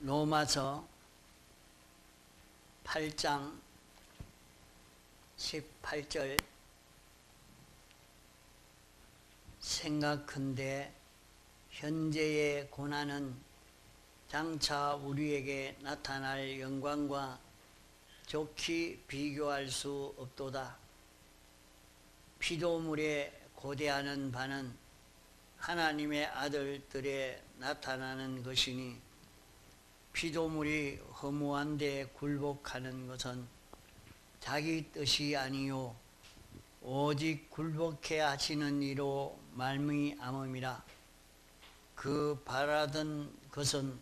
로마서 8장 18절 생각컨대 현재의 고난은 장차 우리에게 나타날 영광과 좋게 비교할 수 없도다. 피조물에 고대하는 바는 하나님의 아들들에 나타나는 것이니 피조물이 허무한 데 굴복하는 것은 자기 뜻이 아니요 오직 굴복해 하시는 이로 말미암음이라. 그 바라던 것은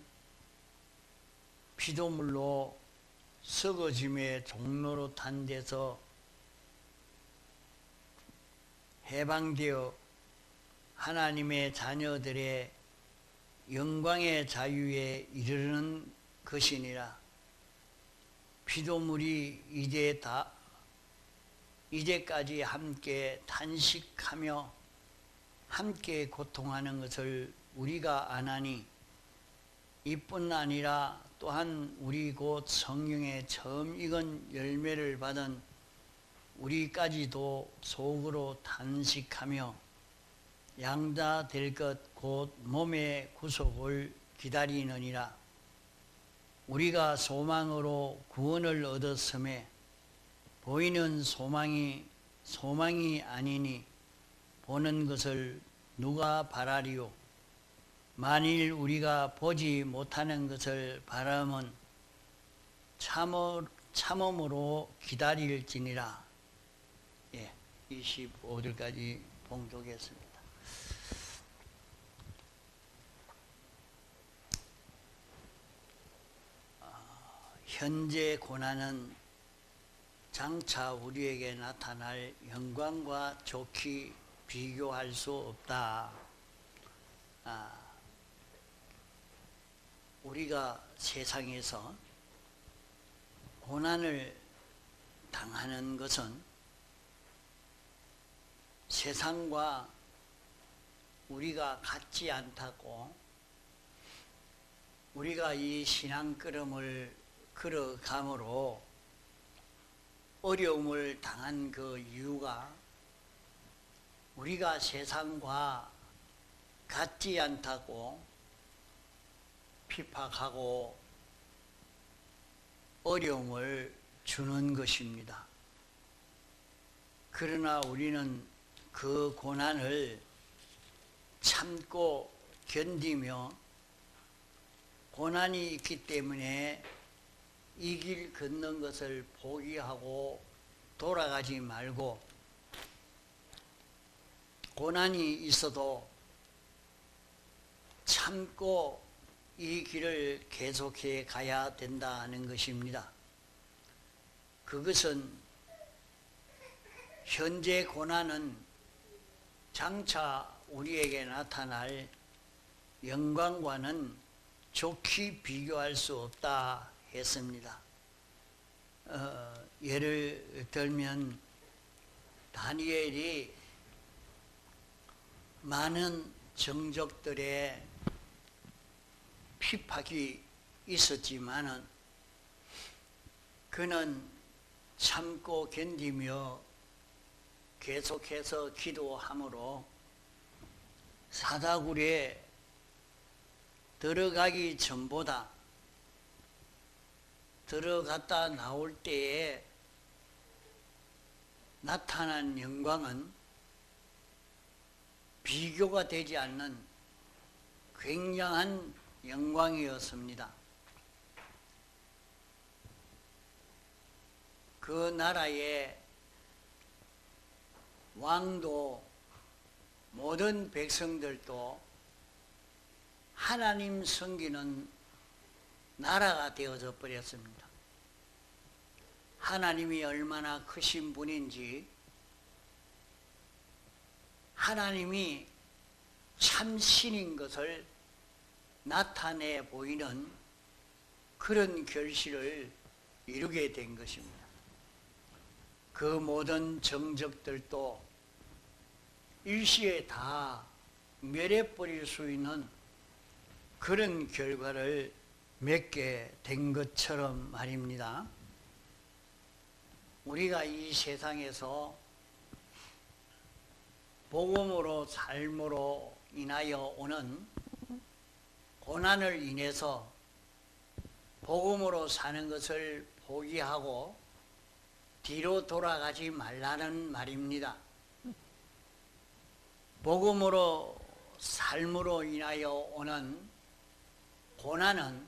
피조물로 썩어짐의 종로로 탄 데서 해방되어 하나님의 자녀들의 영광의 자유에 이르는 것이니라. 피조물이 이제까지 함께 탄식하며 함께 고통하는 것을 우리가 아나니, 이뿐 아니라 또한 우리 곧 성령의 처음 익은 열매를 받은 우리까지도 속으로 탄식하며 양자 될 것 곧 몸의 구속을 기다리느니라. 우리가 소망으로 구원을 얻었음에 보이는 소망이 아니니 보는 것을 누가 바라리요. 만일 우리가 보지 못하는 것을 바라면 참음으로 기다릴지니라. 25절까지 봉독했습니다. 현재 고난은 장차 우리에게 나타날 영광과 좋게 비교할 수 없다. 우리가 세상에서 고난을 당하는 것은 세상과 우리가 같지 않다고, 우리가 이 신앙걸음을 걸어감으로 어려움을 당한 그 이유가 우리가 세상과 같지 않다고 핍박하고 어려움을 주는 것입니다. 그러나 우리는 그 고난을 참고 견디며 고난이 있기 때문에 이 길 걷는 것을 포기하고 돌아가지 말고, 고난이 있어도 참고 이 길을 계속해 가야 된다는 것입니다. 그것은 현재 고난은 장차 우리에게 나타날 영광과는 좋게 비교할 수 없다 했습니다. 예를 들면 다니엘이 많은 정적들의 핍박이 있었지만은 그는 참고 견디며 계속해서 기도함으로 사다굴에 들어가기 전보다 들어갔다 나올 때에 나타난 영광은 비교가 되지 않는 굉장한 영광이었습니다. 그 나라의 왕도 모든 백성들도 하나님 섬기는 나라가 되어져 버렸습니다. 하나님이 얼마나 크신 분인지, 하나님이 참신인 것을 나타내 보이는 그런 결실을 이루게 된 것입니다. 그 모든 정적들도 일시에 다 멸해버릴 수 있는 그런 결과를 맺게 된 것처럼 말입니다. 우리가 이 세상에서 복음으로 삶으로 인하여 오는 고난을 인해서 복음으로 사는 것을 포기하고 뒤로 돌아가지 말라는 말입니다. 복음으로 삶으로 인하여 오는 고난은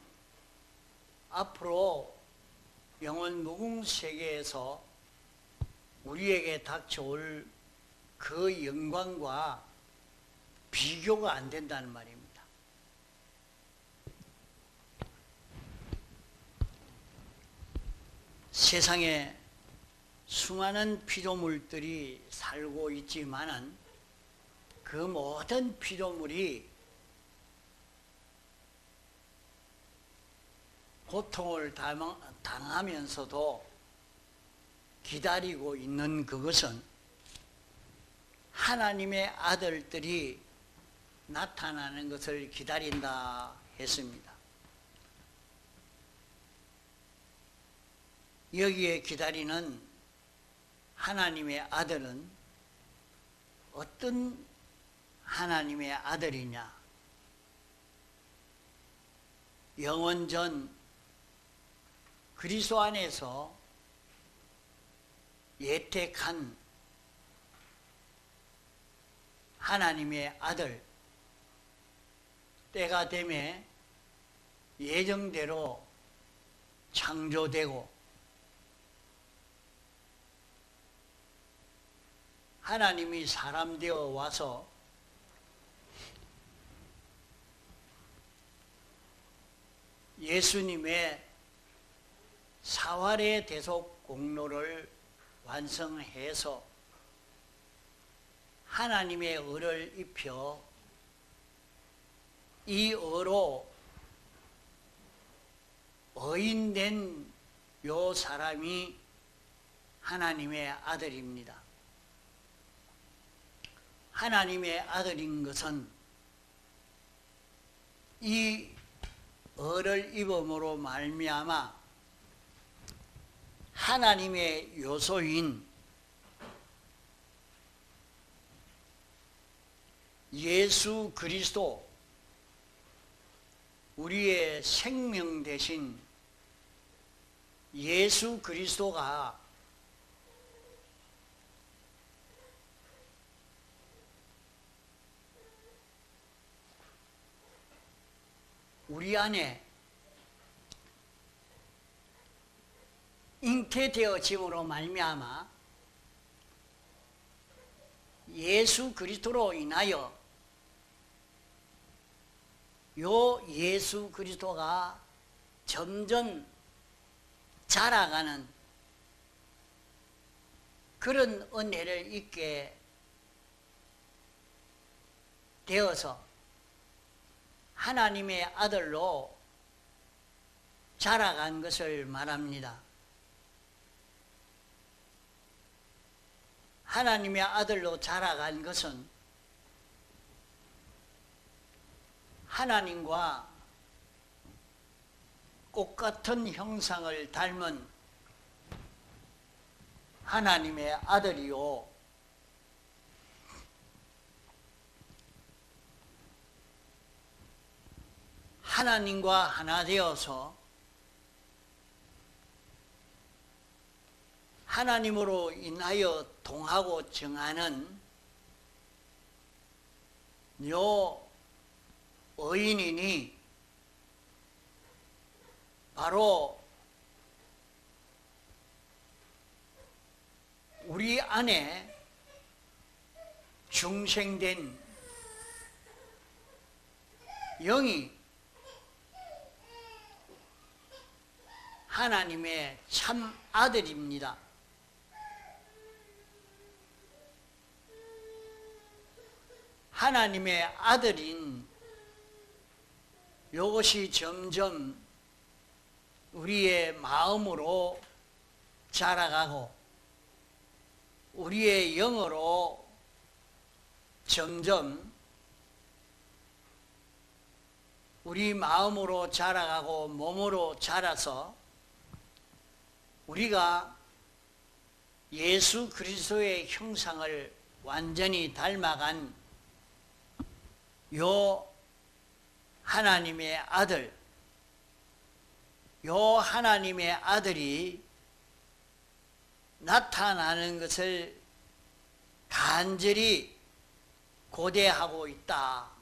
앞으로 영원 무궁 세계에서 우리에게 닥쳐올 그 영광과 비교가 안 된다는 말입니다. 세상에 수많은 피조물들이 살고 있지만은 그 모든 피조물이 고통을 당하면서도 기다리고 있는 그것은 하나님의 아들들이 나타나는 것을 기다린다 했습니다. 여기에 기다리는 하나님의 아들은 어떤 하나님의 아들이냐? 영원전 그리스도 안에서 예택한 하나님의 아들, 때가 되매 예정대로 창조되고 하나님이 사람 되어 와서 예수님의 사활의 대속 공로를 완성해서 하나님의 의를 입혀 이 의로 의인된 요 사람이 하나님의 아들입니다. 하나님의 아들인 것은 이 의를 입음으로 말미암아 하나님의 요소인 예수 그리스도, 우리의 생명 대신 예수 그리스도가 우리 안에 잉태되어짐으로 말미암아 예수 그리스도로 인하여 요 예수 그리스도가 점점 자라가는 그런 은혜를 입게 되어서 하나님의 아들로 자라간 것을 말합니다. 하나님의 아들로 자라간 것은 하나님과 똑같은 형상을 닮은 하나님의 아들이요, 하나님과 하나 되어서 하나님으로 인하여 동하고 정하는 요 의인이니 바로 우리 안에 중생된 영이 하나님의 참 아들입니다. 하나님의 아들인 이것이 점점 우리의 마음으로 자라가고 우리의 영으로 점점 우리 마음으로 자라가고 몸으로 자라서 우리가 예수 그리스도의 형상을 완전히 닮아간 요 하나님의 아들, 요 하나님의 아들이 나타나는 것을 간절히 고대하고 있다.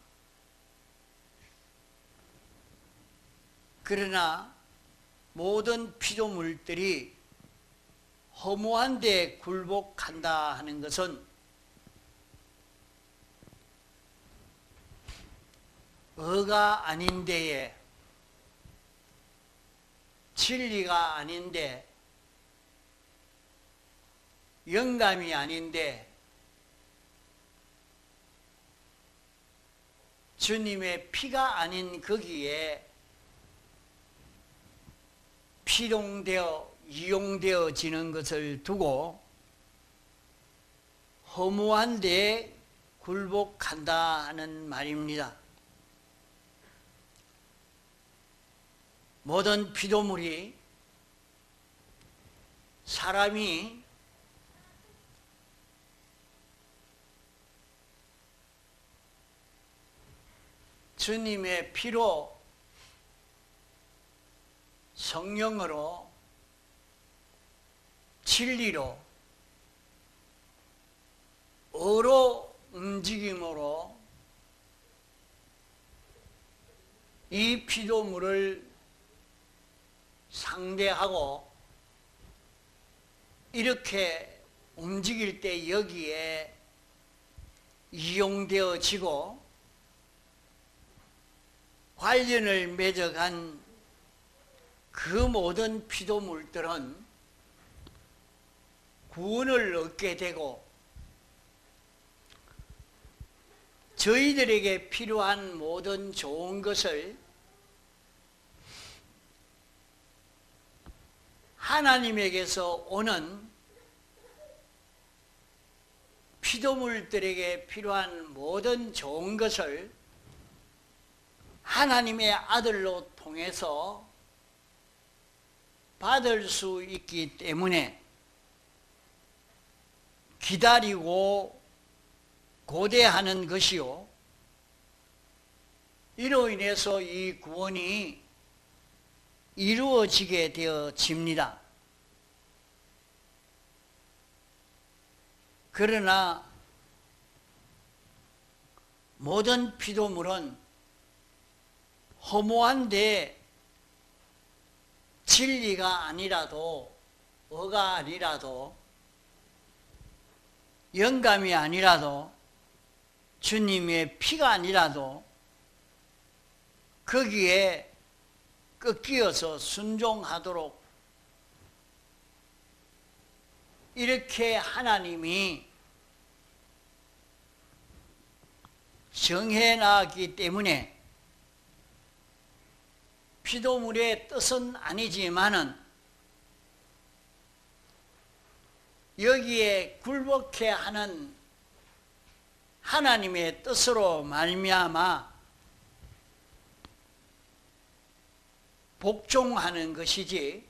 그러나 모든 피조물들이 허무한 데 굴복한다 하는 것은 의가 아닌데에, 진리가 아닌데, 영감이 아닌데 주님의 피가 아닌 거기에 피동되어 이용되어지는 것을 두고 허무한 데에 굴복한다 하는 말입니다. 모든 피조물이 사람이 주님의 피로 성령으로 진리로 의로 움직임으로 이 피조물을 상대하고 이렇게 움직일 때 여기에 이용되어지고 관련을 맺어간 그 모든 피조물들은 구원을 얻게 되고 저희들에게 필요한 모든 좋은 것을 하나님에게서 오는 피조물들에게 필요한 모든 좋은 것을 하나님의 아들로 통해서 받을 수 있기 때문에 기다리고 고대하는 것이요, 이로 인해서 이 구원이 이루어지게 되어집니다. 그러나 모든 피조물은 허무한데 진리가 아니라도, 의가 아니라도, 영감이 아니라도, 주님의 피가 아니라도 거기에 꺾이어서 순종하도록 이렇게 하나님이 정해놨기 때문에 피조물의 뜻은 아니지만은 여기에 굴복해 하는 하나님의 뜻으로 말미암아 복종하는 것이지,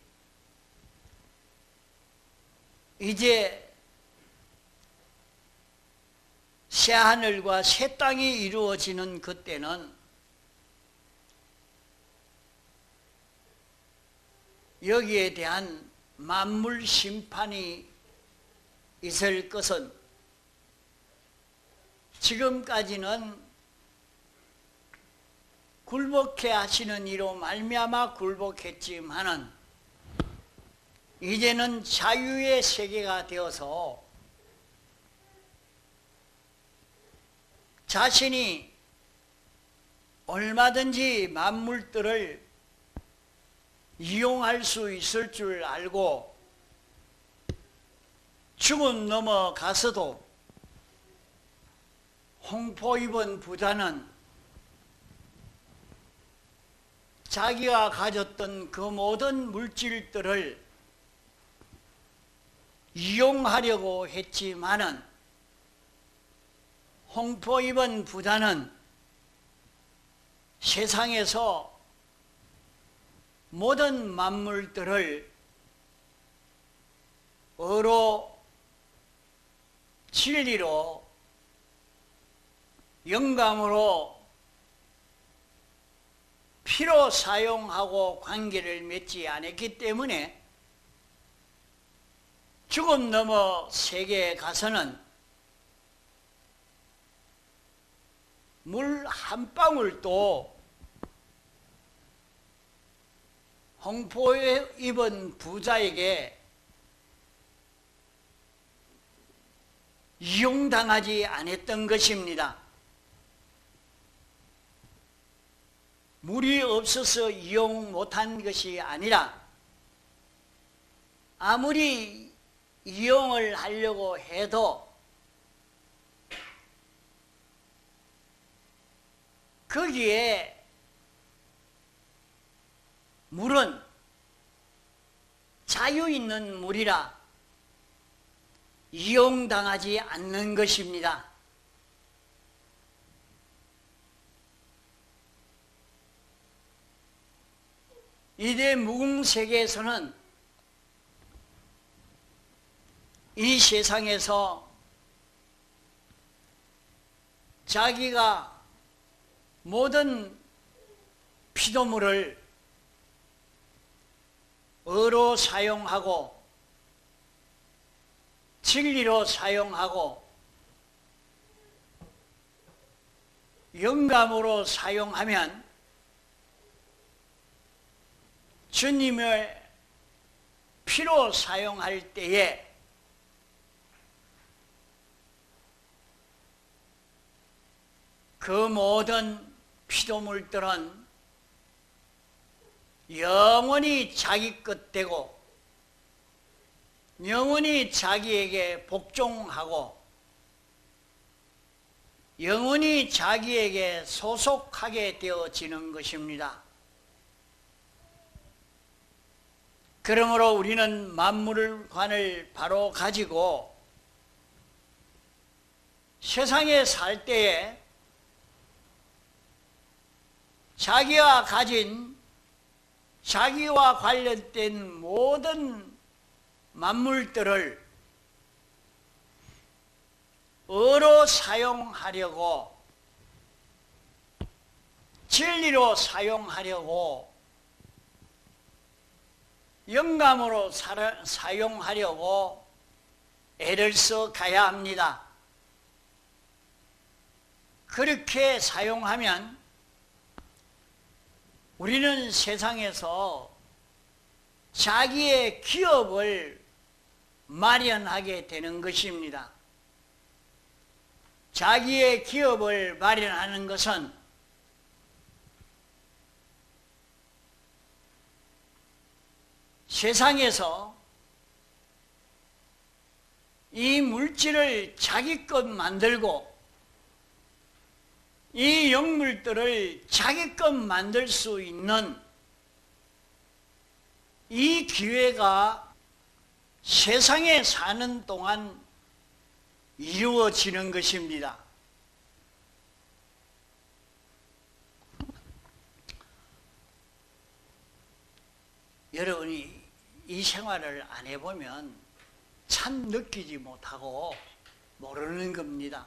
이제 새하늘과 새 땅이 이루어지는 그때는 여기에 대한 만물 심판이 있을 것은 지금까지는 굴복해 하시는 이로 말미암아 굴복했지만은 이제는 자유의 세계가 되어서 자신이 얼마든지 만물들을 이용할 수 있을 줄 알고 죽음 넘어가서도 홍포 입은 부자는 자기가 가졌던 그 모든 물질들을 이용하려고 했지만은 홍포 입은 부자는 세상에서 모든 만물들을 의로 진리로 영감으로 피로 사용하고 관계를 맺지 않았기 때문에 죽음 넘어 세계에 가서는 물 한 방울도 홍포에 입은 부자에게 이용당하지 않았던 것입니다. 물이 없어서 이용 못한 것이 아니라 아무리 이용을 하려고 해도 거기에 물은 자유 있는 물이라 이용당하지 않는 것입니다. 이대 무궁세계에서는 이 세상에서 자기가 모든 피조물을 의로 사용하고 진리로 사용하고 영감으로 사용하면 주님의 피로 사용할 때에 그 모든 피조물들은 영원히 자기 것 되고 영원히 자기에게 복종하고 영원히 자기에게 소속하게 되어지는 것입니다. 그러므로 우리는 만물관을 바로 가지고 세상에 살 때에 자기가 가진 자기와 관련된 모든 만물들을 의로 사용하려고 진리로 사용하려고 영감으로 사용하려고 애를 써 가야 합니다. 그렇게 사용하면 우리는 세상에서 자기의 기업을 마련하게 되는 것입니다. 자기의 기업을 마련하는 것은 세상에서 이 물질을 자기 것 만들고 이 영물들을 자기 것 만들 수 있는 이 기회가 세상에 사는 동안 이루어지는 것입니다. 여러분이 이 생활을 안 해보면 참 느끼지 못하고 모르는 겁니다.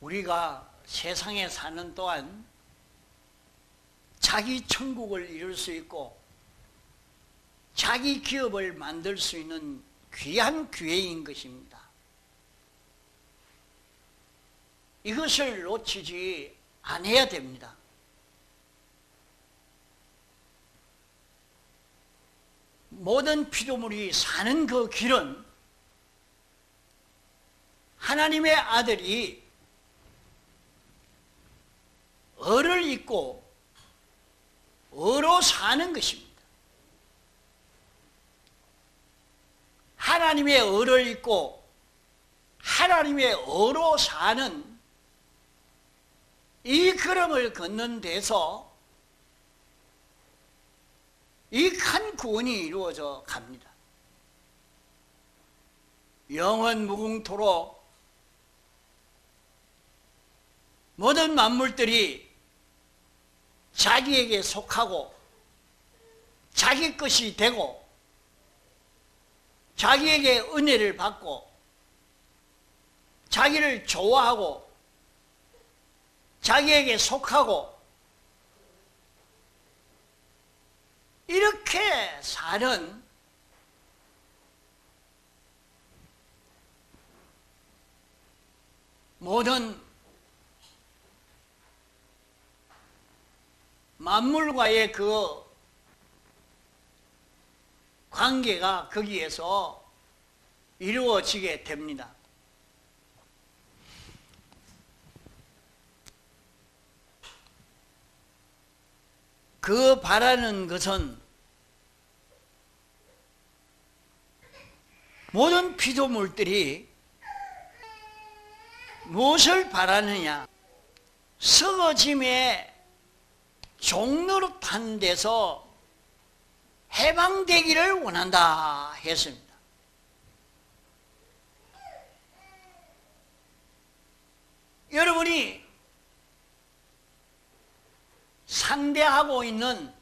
우리가 세상에 사는 동안 자기 천국을 이룰 수 있고 자기 기업을 만들 수 있는 귀한 기회인 것입니다. 이것을 놓치지 않아야 됩니다. 모든 피조물이 사는 그 길은 하나님의 아들이 의를 잊고 의로 사는 것입니다. 하나님의 의를 잊고 하나님의 의로 사는 이 걸음을 걷는 데서 이 큰 구원이 이루어져 갑니다. 영원 무궁토록 모든 만물들이 자기에게 속하고 자기 것이 되고 자기에게 은혜를 받고 자기를 좋아하고 자기에게 속하고 이렇게 사는 모든 만물과의 그 관계가 거기에서 이루어지게 됩니다. 그 바라는 것은 모든 피조물들이 무엇을 바라느냐? 썩어짐의 종노릇한 데서 해방되기를 원한다 했습니다. 여러분이 상대하고 있는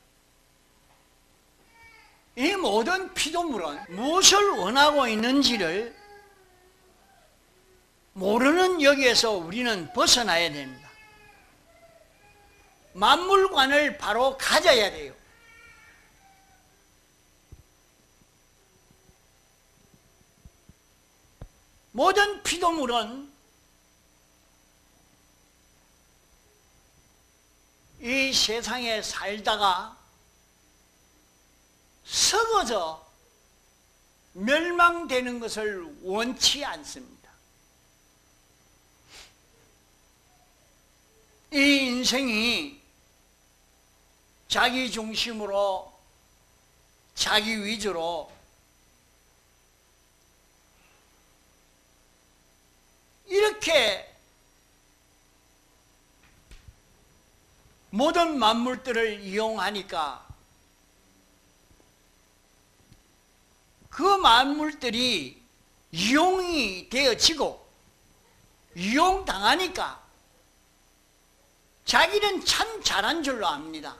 이 모든 피조물은 무엇을 원하고 있는지를 모르는 여기에서 우리는 벗어나야 됩니다. 만물관을 바로 가져야 돼요. 모든 피조물은 이 세상에 살다가 썩어져 멸망되는 것을 원치 않습니다. 이 인생이 자기 중심으로 자기 위주로 이렇게 모든 만물들을 이용하니까 그 만물들이 이용이 되어지고 이용당하니까 자기는 참 잘한 줄로 압니다.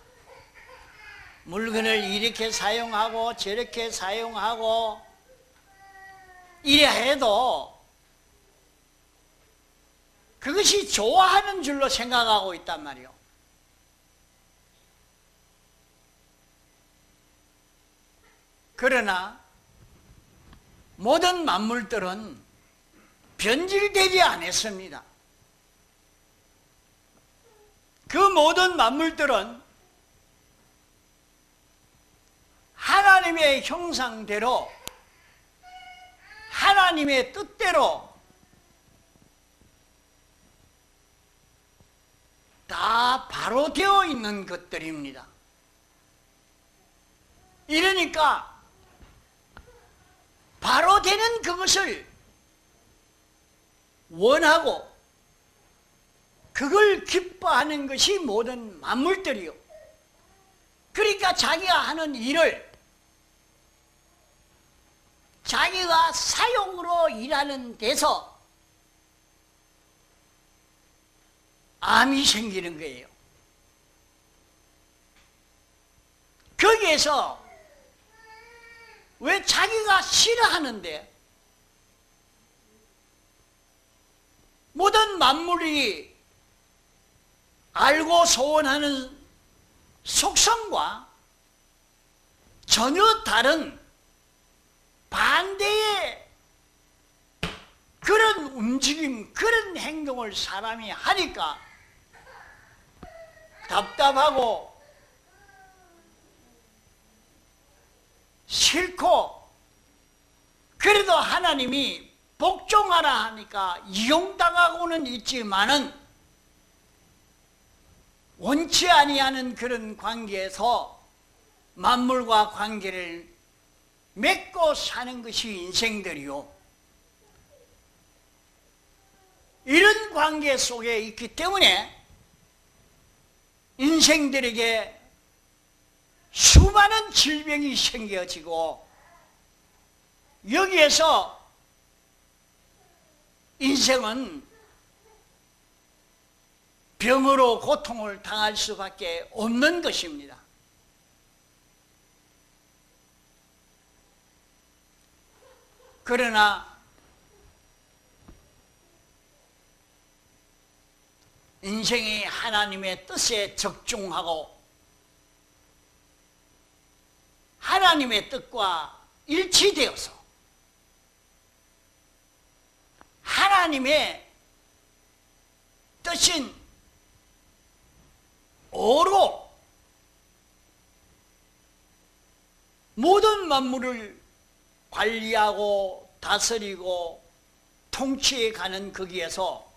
물건을 이렇게 사용하고 저렇게 사용하고 이래 해도 그것이 좋아하는 줄로 생각하고 있단 말이에요. 그러나 모든 만물들은 변질되지 않았습니다. 그 모든 만물들은 하나님의 형상대로 하나님의 뜻대로 다 바로 되어 있는 것들입니다. 이러니까 바로 되는 그것을 원하고 그걸 기뻐하는 것이 모든 만물들이요. 그러니까 자기가 하는 일을 자기가 사용으로 일하는 데서 암이 생기는 거예요. 거기에서 왜 자기가 싫어하는데 모든 만물이 알고 소원하는 속성과 전혀 다른 반대의 그런 움직임, 그런 행동을 사람이 하니까 답답하고 싫고, 그래도 하나님이 복종하라 하니까 이용당하고는 있지만은 원치 아니하는 그런 관계에서 만물과 관계를 맺고 사는 것이 인생들이요. 이런 관계 속에 있기 때문에 인생들에게 수많은 질병이 생겨지고 여기에서 인생은 병으로 고통을 당할 수밖에 없는 것입니다. 그러나 인생이 하나님의 뜻에 적중하고 하나님의 뜻과 일치되어서 하나님의 뜻인 오로 모든 만물을 관리하고 다스리고 통치해 가는 거기에서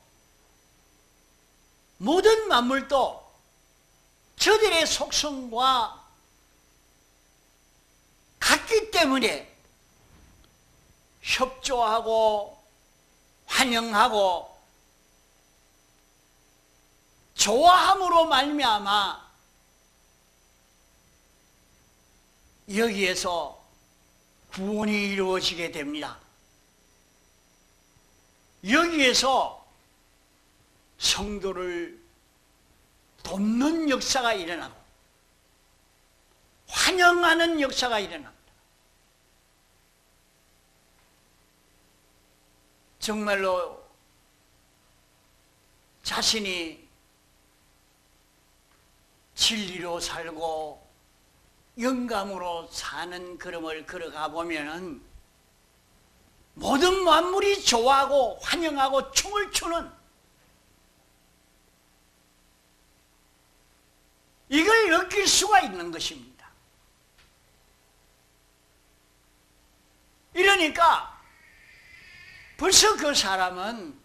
모든 만물도 저들의 속성과 같기 때문에 협조하고 환영하고 좋아함으로 말미암아 여기에서 구원이 이루어지게 됩니다. 여기에서 성도를 돕는 역사가 일어나고 환영하는 역사가 일어납니다. 정말로 자신이 진리로 살고 영감으로 사는 걸음을 걸어가 보면은 모든 만물이 좋아하고 환영하고 춤을 추는 이걸 느낄 수가 있는 것입니다. 이러니까 벌써 그 사람은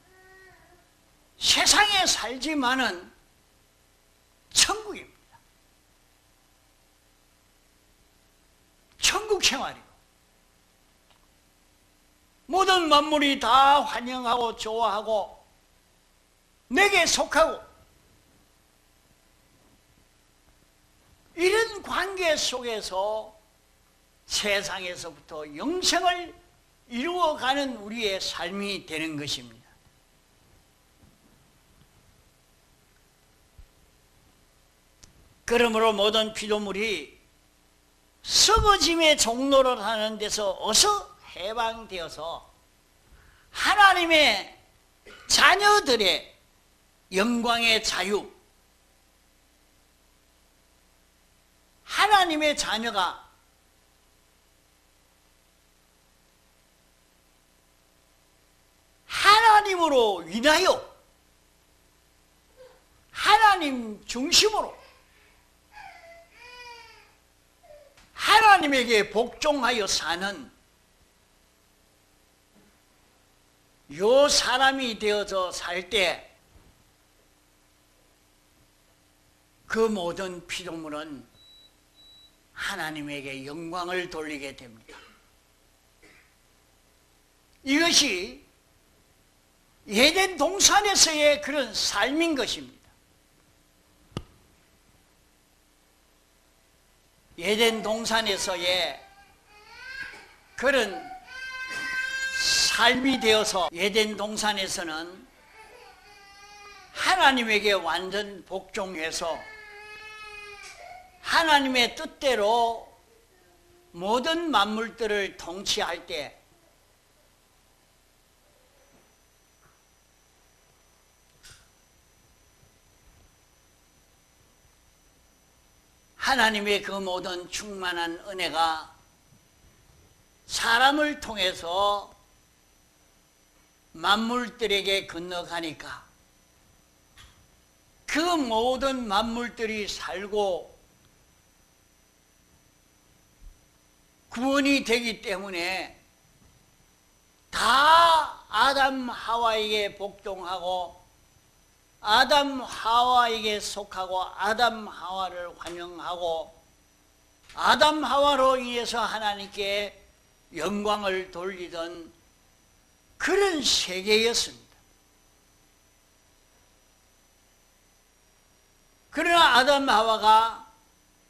세상에 살지만은 천국입니다. 천국 생활이고 모든 만물이 다 환영하고 좋아하고 내게 속하고 이런 관계 속에서 세상에서부터 영생을 이루어가는 우리의 삶이 되는 것입니다. 그러므로 모든 피조물이 썩어짐의 종로를 하는 데서 어서 해방되어서 하나님의 자녀들의 영광의 자유, 하나님의 자녀가 하나님으로 인하여 하나님 중심으로 하나님에게 복종하여 사는 요 사람이 되어서 살 때 그 모든 피조물은 하나님에게 영광을 돌리게 됩니다. 이것이 에덴 동산에서의 그런 삶인 것입니다. 에덴 동산에서의 그런 삶이 되어서 에덴 동산에서는 하나님에게 완전 복종해서 하나님의 뜻대로 모든 만물들을 통치할 때 하나님의 그 모든 충만한 은혜가 사람을 통해서 만물들에게 건너가니까 그 모든 만물들이 살고 구원이 되기 때문에 다 아담 하와에게 복종하고 아담 하와에게 속하고 아담 하와를 환영하고 아담 하와로 인해서 하나님께 영광을 돌리던 그런 세계였습니다. 그러나 아담 하와가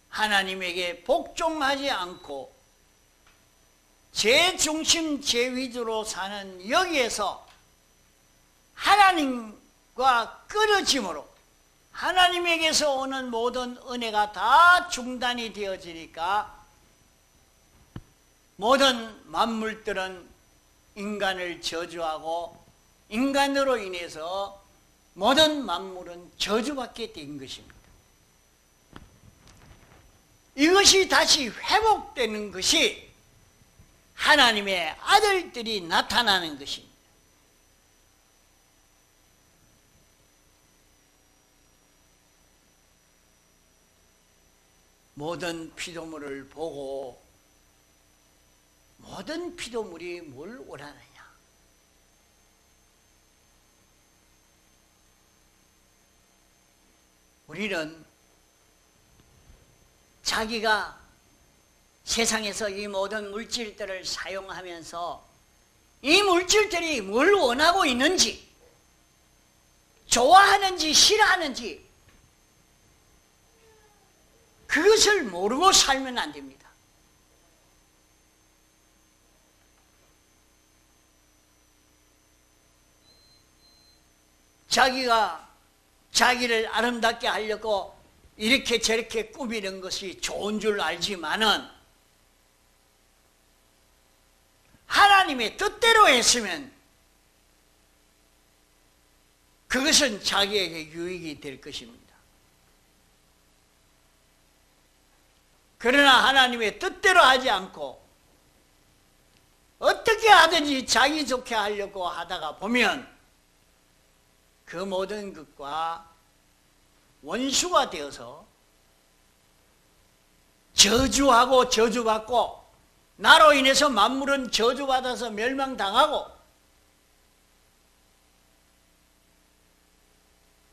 하나님에게 복종하지 않고 제 중심 제 위주로 사는 여기에서 하나님과 끊어짐으로 하나님에게서 오는 모든 은혜가 다 중단이 되어지니까 모든 만물들은 인간을 저주하고 인간으로 인해서 모든 만물은 저주받게 된 것입니다. 이것이 다시 회복되는 것이 하나님의 아들들이 나타나는 것입니다. 모든 피조물을 보고 모든 피조물이 뭘 원하느냐? 우리는 자기가 세상에서 이 모든 물질들을 사용하면서 이 물질들이 뭘 원하고 있는지, 좋아하는지 싫어하는지 그것을 모르고 살면 안 됩니다. 자기가 자기를 아름답게 하려고 이렇게 저렇게 꾸미는 것이 좋은 줄 알지만은 하나님의 뜻대로 했으면 그것은 자기에게 유익이 될 것입니다. 그러나 하나님의 뜻대로 하지 않고 어떻게 하든지 자기 좋게 하려고 하다가 보면 그 모든 것과 원수가 되어서 저주하고 저주받고 나로 인해서 만물은 저주받아서 멸망당하고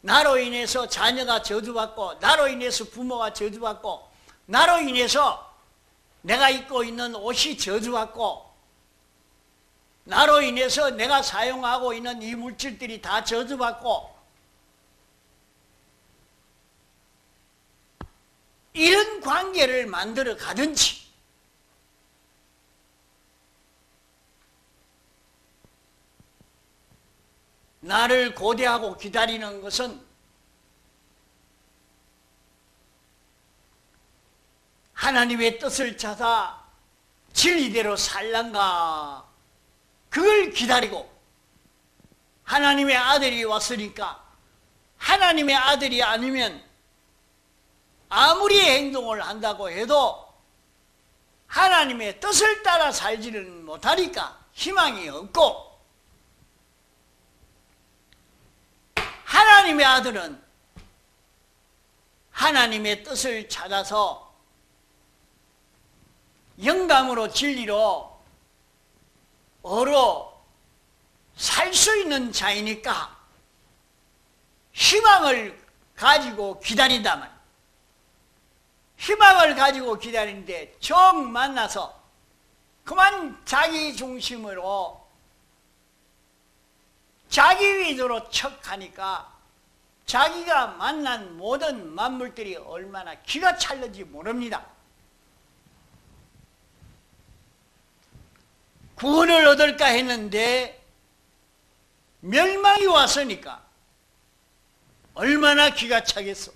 나로 인해서 자녀가 저주받고 나로 인해서 부모가 저주받고 나로 인해서 내가 입고 있는 옷이 저주받고 나로 인해서 내가 사용하고 있는 이 물질들이 다 저주받고 이런 관계를 만들어 가든지 나를 고대하고 기다리는 것은 하나님의 뜻을 찾아 진리대로 살란가 그걸 기다리고 하나님의 아들이 왔으니까 하나님의 아들이 아니면 아무리 행동을 한다고 해도 하나님의 뜻을 따라 살지는 못하니까 희망이 없고 하나님의 아들은 하나님의 뜻을 찾아서 영감으로 진리로 어로 살 수 있는 자이니까 희망을 가지고 기다린다면 희망을 가지고 기다리는데 정 만나서 그만 자기 중심으로 자기 위주로 척하니까 자기가 만난 모든 만물들이 얼마나 기가 찰는지 모릅니다. 구원을 얻을까 했는데 멸망이 왔으니까 얼마나 기가 차겠어.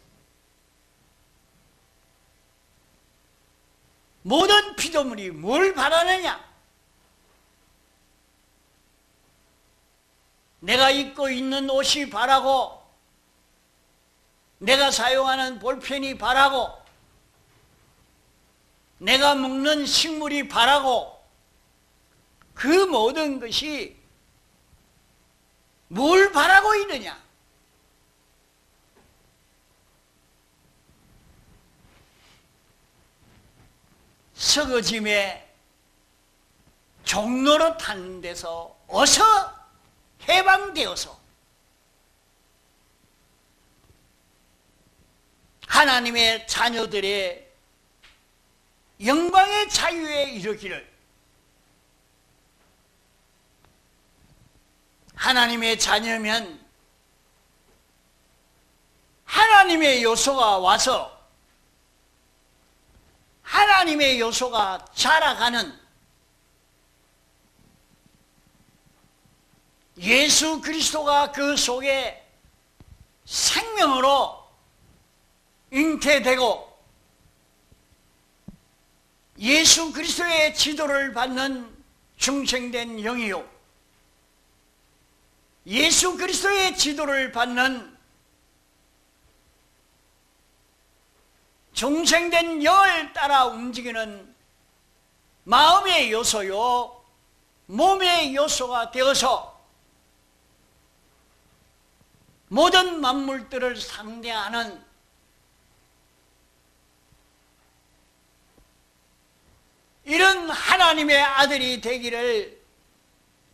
모든 피조물이 뭘 바라느냐? 내가 입고 있는 옷이 바라고 내가 사용하는 볼펜이 바라고 내가 먹는 식물이 바라고 그 모든 것이 뭘 바라고 있느냐? 썩어짐에 종로로 타는 데서 어서 해방되어서 하나님의 자녀들의 영광의 자유에 이르기를 하나님의 자녀면 하나님의 요소가 와서 하나님의 요소가 자라가는 예수 그리스도가 그 속에 생명으로 잉태되고 예수 그리스도의 지도를 받는 중생된 영이요, 예수 그리스도의 지도를 받는 중생된 영을 따라 움직이는 마음의 요소요, 몸의 요소가 되어서 모든 만물들을 상대하는 이런 하나님의 아들이 되기를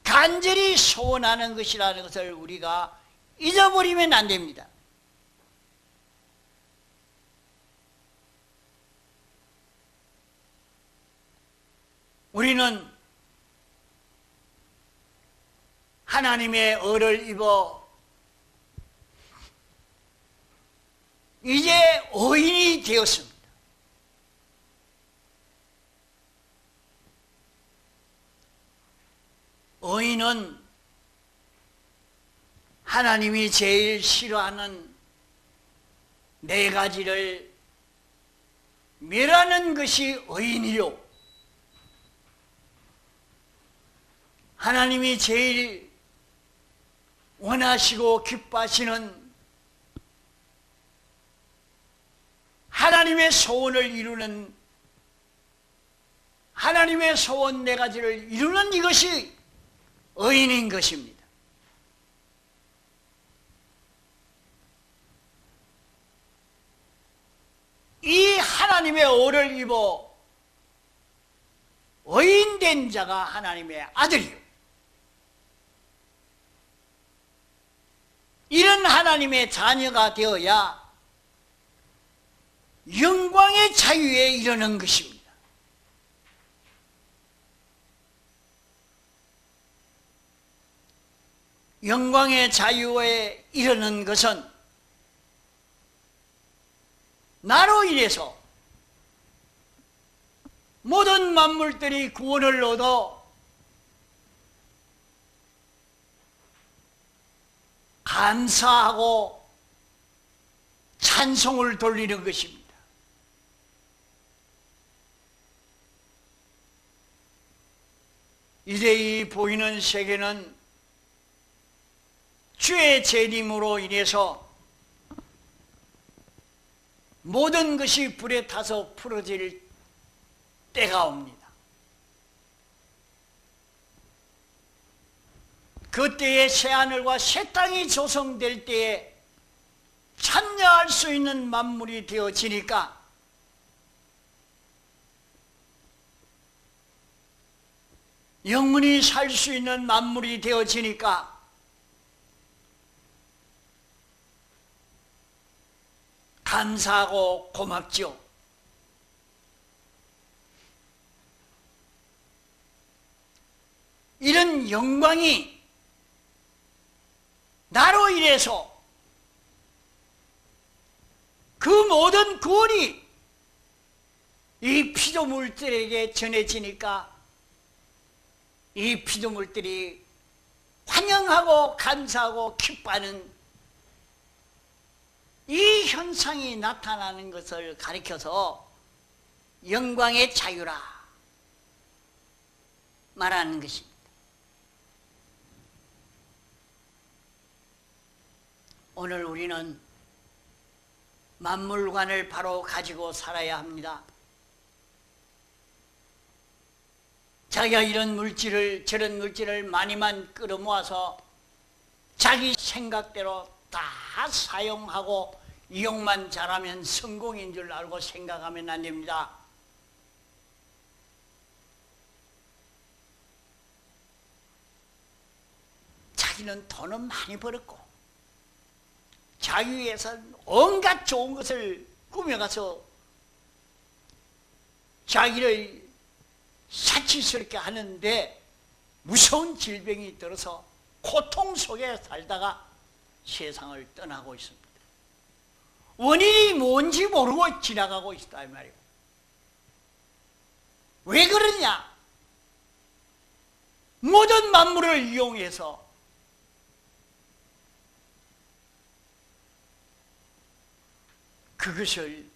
간절히 소원하는 것이라는 것을 우리가 잊어버리면 안 됩니다. 우리는 하나님의 의를 입어 이제 의인이 되었습니다. 의인은 하나님이 제일 싫어하는 네 가지를 멸하는 것이 의인이요, 하나님이 제일 원하시고 기뻐하시는 하나님의 소원을 이루는, 하나님의 소원 네 가지를 이루는 이것이 의인인 것입니다. 이 하나님의 의를 입어 의인된 자가 하나님의 아들이요, 이런 하나님의 자녀가 되어야 영광의 자유에 이르는 것입니다. 영광의 자유에 이르는 것은 나로 인해서 모든 만물들이 구원을 얻어 감사하고 찬송을 돌리는 것입니다. 이제 이 보이는 세계는 주의 재림으로 인해서 모든 것이 불에 타서 풀어질 때가 옵니다. 그때에 새하늘과 새 땅이 조성될 때에 참여할 수 있는 만물이 되어지니까 영원히 살 수 있는 만물이 되어지니까 감사하고 고맙죠. 이런 영광이 나로 인해서 그 모든 구원이 이 피조물들에게 전해지니까 이 피조물들이 환영하고 감사하고 기뻐하는 이 현상이 나타나는 것을 가리켜서 영광의 자유라 말하는 것입니다. 오늘 우리는 만물관을 바로 가지고 살아야 합니다. 자기가 이런 물질을 저런 물질을 많이만 끌어모아서 자기 생각대로 다 사용하고 이용만 잘하면 성공인 줄 알고 생각하면 안 됩니다. 자기는 돈은 많이 벌었고 자기 위해서 온갖 좋은 것을 꾸며가서 자기를 사치스럽게 하는데 무서운 질병이 들어서 고통 속에 살다가 세상을 떠나고 있습니다. 원인이 뭔지 모르고 지나가고 있다 이 말이에요. 왜 그러냐? 모든 만물을 이용해서 그것을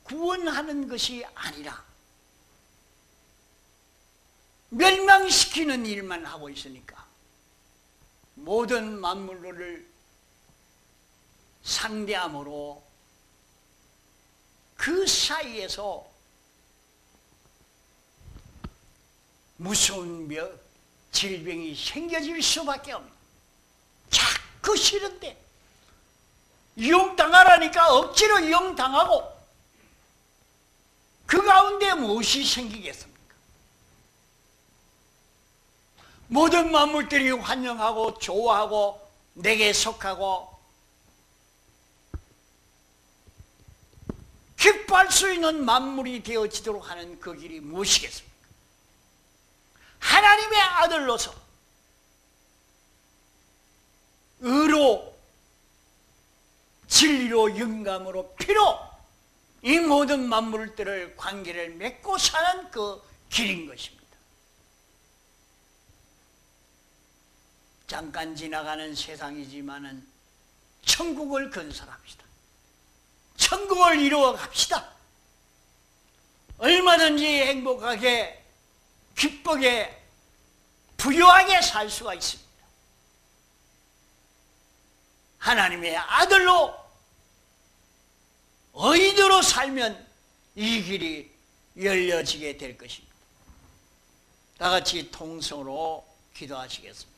구원하는 것이 아니라 멸망시키는 일만 하고 있으니까 모든 만물을 상대함으로 그 사이에서 무서운 질병이 생겨질 수밖에 없는, 자꾸 싫은데 이용당하라니까 억지로 이용당하고 그 가운데 무엇이 생기겠습니까? 모든 만물들이 환영하고 좋아하고 내게 속하고 기뻐할 수 있는 만물이 되어지도록 하는 그 길이 무엇이겠습니까? 하나님의 아들로서 의로 진리로 영감으로 피로 이 모든 만물들을 관계를 맺고 사는 그 길인 것입니다. 잠깐 지나가는 세상이지만은 천국을 건설합시다. 천국을 이루어 갑시다. 얼마든지 행복하게 기쁘게 부유하게 살 수가 있습니다. 하나님의 아들로 의인으로 살면 이 길이 열려지게 될 것입니다. 다 같이 통성으로 기도하시겠습니다.